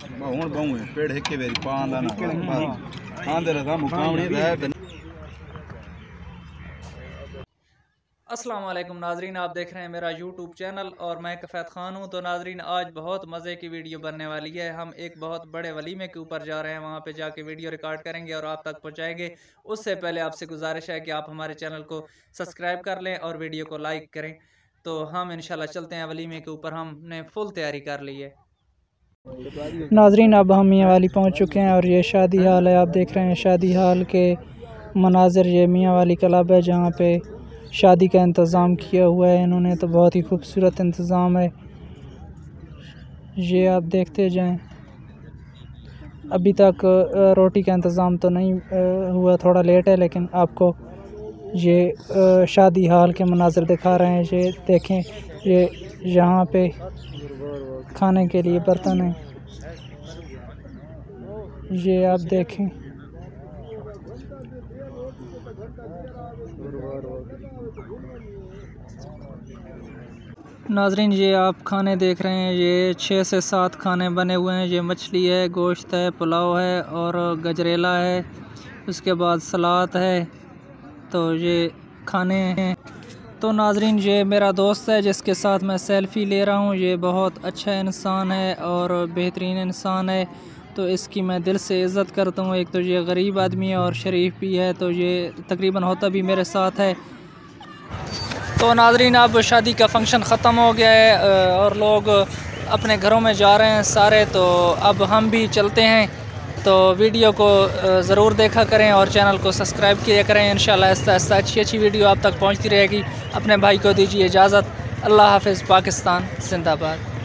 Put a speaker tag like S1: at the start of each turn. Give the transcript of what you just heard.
S1: हूँ बहु पेड़ हिके वेरी पांदा ना आंदे रहा मुकामणी है।
S2: अस्सलाम वालेकुम नाजरीन, आप देख रहे हैं मेरा यूट्यूब चैनल और मैं कफ़ैत ख़ान हूं। तो नाजरीन, आज बहुत मज़े की वीडियो बनने वाली है। हम एक बहुत बड़े वलीमे के ऊपर जा रहे हैं, वहां पे जाके वीडियो रिकॉर्ड करेंगे और आप तक पहुंचाएंगे। उससे पहले आपसे गुजारिश है कि आप हमारे चैनल को सब्सक्राइब कर लें और वीडियो को लाइक करें। तो हम इंशाल्लाह चलते हैं वलीमे के ऊपर। हमने फुल तैयारी कर ली है।
S3: नाजरीन, अब हम मियाँ वाली पहुँच चुके हैं और ये शादी हाल है। आप देख रहे हैं शादी हाल के मनाजिर। ये मियाँ वाली क्लब है जहाँ पे शादी का इंतज़ाम किया हुआ है इन्होंने, तो बहुत ही खूबसूरत इंतज़ाम है। ये आप देखते जाएं। अभी तक रोटी का इंतज़ाम तो नहीं हुआ, थोड़ा लेट है, लेकिन आपको ये शादी हाल के मनाजिर दिखा रहे हैं। ये देखें, ये यहाँ पे खाने के लिए बर्तन हैं। ये आप देखें। नाजरीन, ये आप खाने देख रहे हैं। ये 6 से 7 खाने बने हुए हैं। ये मछली है, गोश्त है, पुलाव है और गजरेला है। उसके बाद सलाद है। तो ये खाने हैं। तो नाजरीन, ये मेरा दोस्त है जिसके साथ मैं सेल्फ़ी ले रहा हूँ। ये बहुत अच्छा इंसान है और बेहतरीन इंसान है, तो इसकी मैं दिल से इज़्ज़त करता हूँ। एक तो ये गरीब आदमी है और शरीफ भी है, तो ये तकरीबन होता भी मेरे साथ है। तो नाजरीन, अब शादी का फंक्शन ख़त्म हो गया है और लोग अपने घरों में जा रहे हैं सारे। तो अब हम भी चलते हैं। तो वीडियो को ज़रूर देखा करें और चैनल को सब्सक्राइब किया करें। इंशाल्लाह आहिस्ता आहिस्ता अच्छी वीडियो आप तक पहुंचती रहेगी। अपने भाई को दीजिए इजाज़त। अल्लाह हाफ़िज़। पाकिस्तान जिंदाबाद।